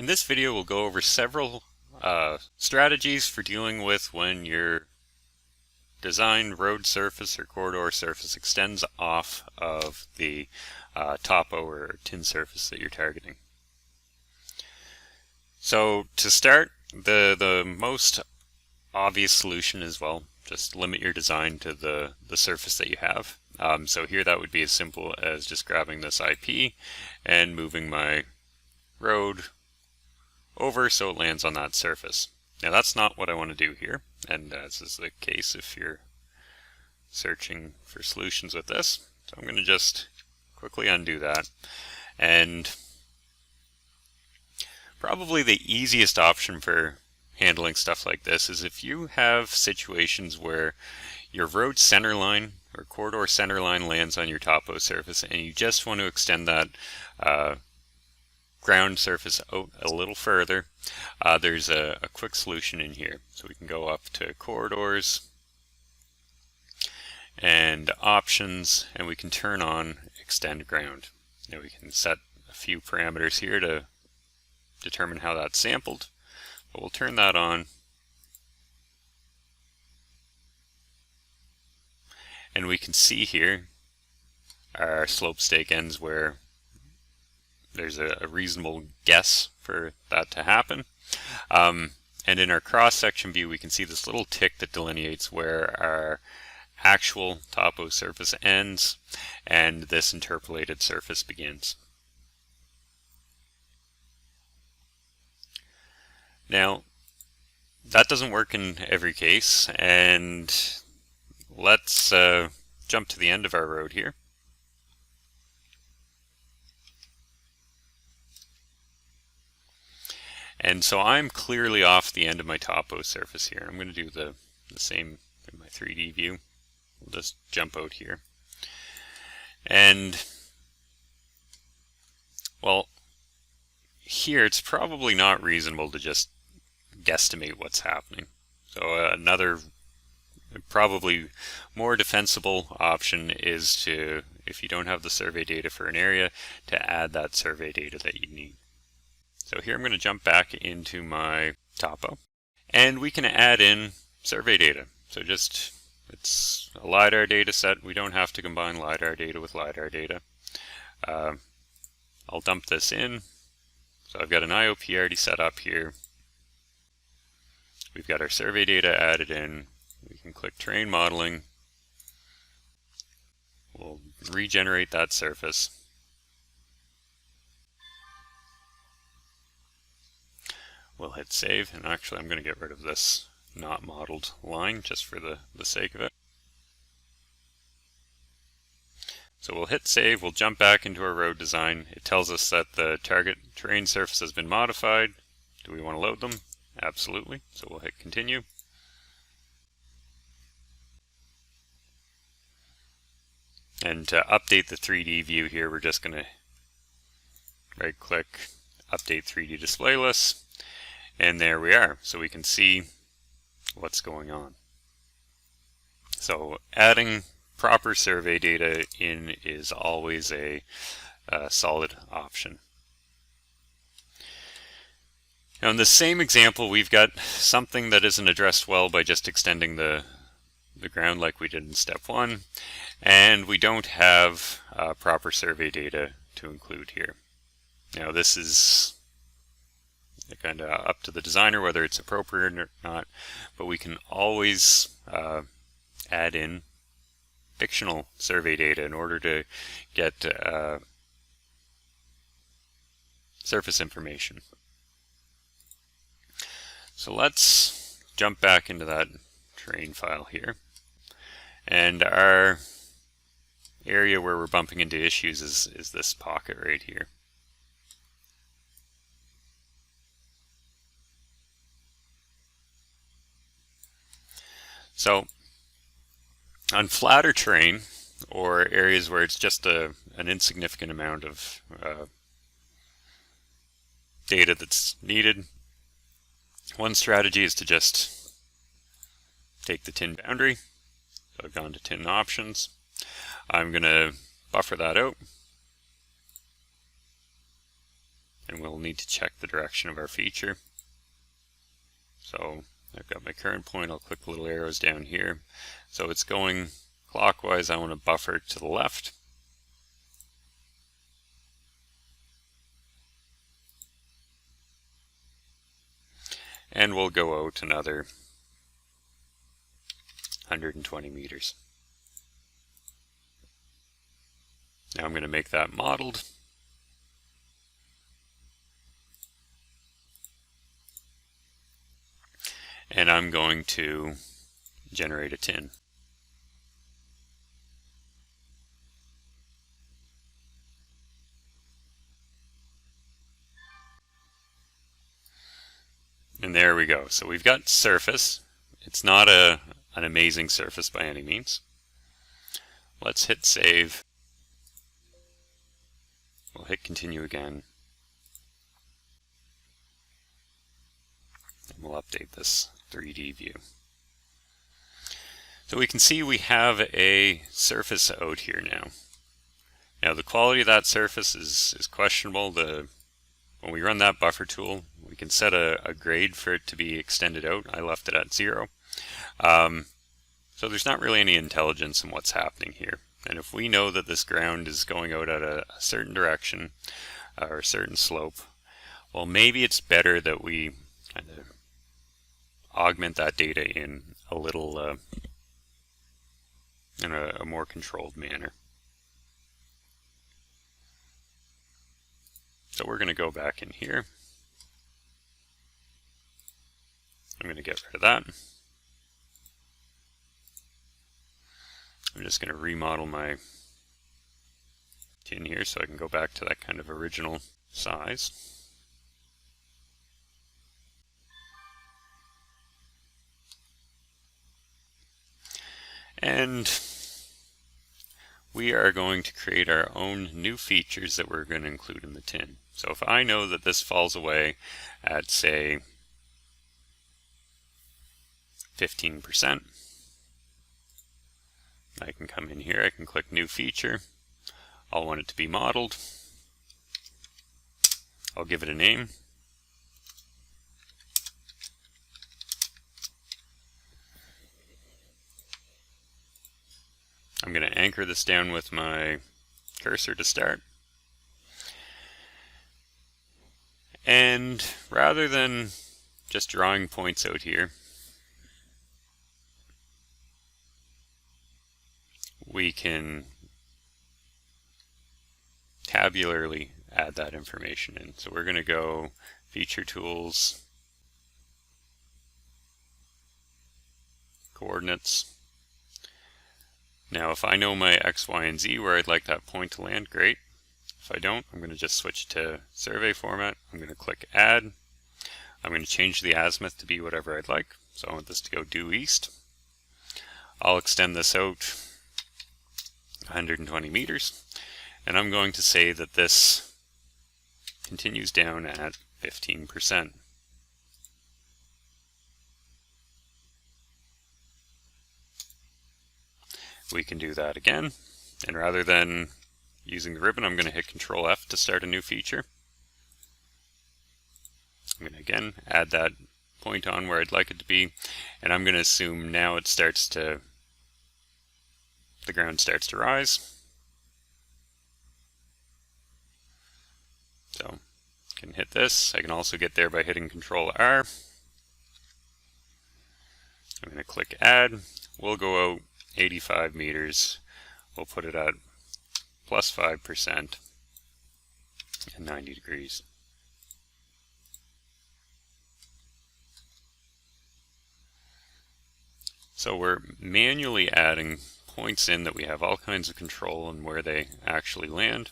In this video, we'll go over several strategies for dealing with when your designed road surface or corridor surface extends off of the topo or tin surface that you're targeting. So to start, the most obvious solution is, well, just limit your design to the surface that you have. So here that would be as simple as just grabbing this IP and moving my road over so it lands on that surface. Now that's not what I want to do here, and as is the case if you're searching for solutions with this. So I'm going to just quickly undo that, and probably the easiest option for handling stuff like this is if you have situations where your road centerline or corridor centerline lands on your topo surface and you just want to extend that ground surface out a little further. There's a quick solution in here. So we can go up to corridors and options, and we can turn on extend ground. Now we can set a few parameters here to determine how that's sampled, but we'll turn that on. And we can see here our slope stake ends where there's a reasonable guess for that to happen. And in our cross-section view, we can see this little tick that delineates where our actual topo surface ends and this interpolated surface begins. Now, that doesn't work in every case, and let's jump to the end of our road here. And so I'm clearly off the end of my topo surface here. I'm going to do the same in my 3D view. We'll just jump out here. And, well, here it's probably not reasonable to just guesstimate what's happening. So another probably more defensible option is to, if you don't have the survey data for an area, to add that survey data that you need. So here I'm going to jump back into my topo, and we can add in survey data. So it's a LiDAR data set. We don't have to combine LiDAR data with LiDAR data. I'll dump this in. So I've got an IOP already set up here. We've got our survey data added in. We can click terrain modeling. We'll regenerate that surface. We'll hit save, and actually I'm going to get rid of this not modeled line just for the sake of it. So we'll hit save, we'll jump back into our road design. It tells us that the target terrain surface has been modified. Do we want to load them? Absolutely. So we'll hit continue. And to update the 3D view here, we're just going to right click, update 3D display list. And there we are. So we can see what's going on. So adding proper survey data in is always a solid option. Now in the same example, we've got something that isn't addressed well by just extending the ground like we did in step 1, and we don't have proper survey data to include here. Now this is kind of up to the designer whether it's appropriate or not, but we can always add in fictional survey data in order to get surface information. So let's jump back into that terrain file here, and our area where we're bumping into issues is this pocket right here. So on flatter terrain, or areas where it's just an insignificant amount of data that's needed, one strategy is to just take the tin boundary. So I've gone to tin options. I'm going to buffer that out and we'll need to check the direction of our feature. So I've got my current point. I'll click the little arrows down here. So it's going clockwise. I want to buffer to the left. And we'll go out another 120 meters. Now I'm going to make that modeled. And I'm going to generate a tin. And there we go. So we've got surface. It's not an amazing surface by any means. Let's hit save. We'll hit continue again. And we'll update this 3D view. So we can see we have a surface out here now. Now the quality of that surface is questionable. When we run that buffer tool, we can set a grade for it to be extended out. I left it at 0. So there's not really any intelligence in what's happening here. And if we know that this ground is going out at a certain direction or a certain slope, well, maybe it's better that we kind of augment that data in a little, in a more controlled manner. So we're going to go back in here. I'm going to get rid of that. I'm just going to remodel my tin here so I can go back to that kind of original size. And we are going to create our own new features that we're going to include in the tin. So if I know that this falls away at, say, 15%, I can come in here, I can click new feature. I'll want it to be modeled. I'll give it a name. I'm going to anchor this down with my cursor to start. And rather than just drawing points out here, we can tabularly add that information in. So we're going to go Feature Tools, Coordinates. Now if I know my X, Y, and Z where I'd like that point to land, great. If I don't, I'm going to just switch to survey format. I'm going to click Add. I'm going to change the azimuth to be whatever I'd like. So I want this to go due east. I'll extend this out 120 meters. And I'm going to say that this continues down at 15%. We can do that again. And rather than using the ribbon, I'm going to hit Control F to start a new feature. I'm going to again add that point on where I'd like it to be, and I'm going to assume now it starts to, the ground starts to rise. So I can hit this. I can also get there by hitting Control R. I'm going to click Add. We'll go out 85 meters. We'll put it at plus 5% and 90 degrees. So we're manually adding points in that we have all kinds of control on where they actually land.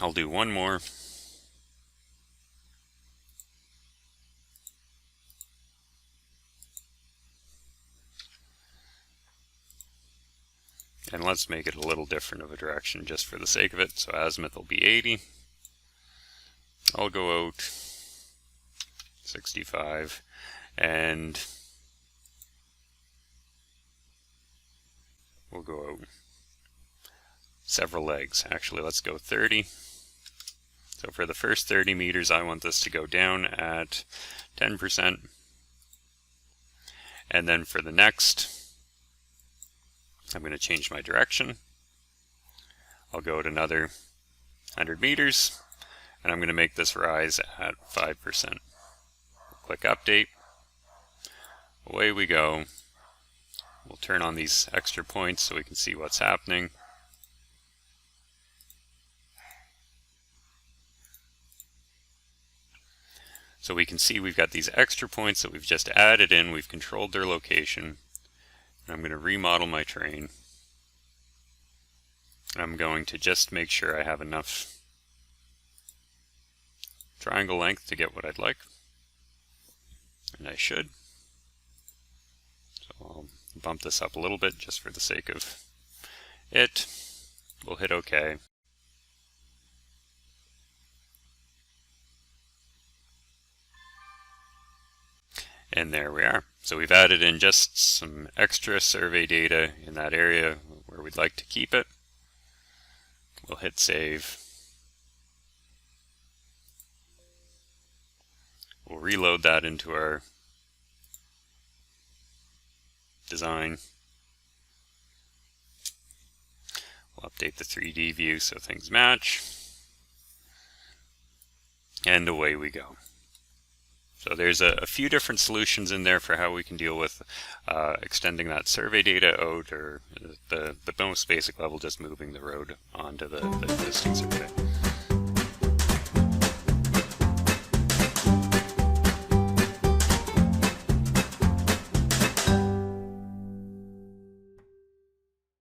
I'll do one more. And let's make it a little different of a direction just for the sake of it. So azimuth will be 80. I'll go out 65 and we'll go several legs. Actually, let's go 30. So for the first 30 meters, I want this to go down at 10%. And then for the next, I'm going to change my direction. I'll go at another 100 meters, and I'm going to make this rise at 5%. Click Update. Away we go. We'll turn on these extra points so we can see what's happening. So we can see we've got these extra points that we've just added in. We've controlled their location. And I'm going to remodel my terrain. I'm going to just make sure I have enough triangle length to get what I'd like. And I should. So I'll bump this up a little bit just for the sake of it. We'll hit OK. And there we are. So we've added in just some extra survey data in that area where we'd like to keep it. We'll hit save. We'll reload that into our design. We'll update the 3D view so things match. And away we go. So there's a few different solutions in there for how we can deal with extending that survey data out, or the most basic level, just moving the road onto the existing survey.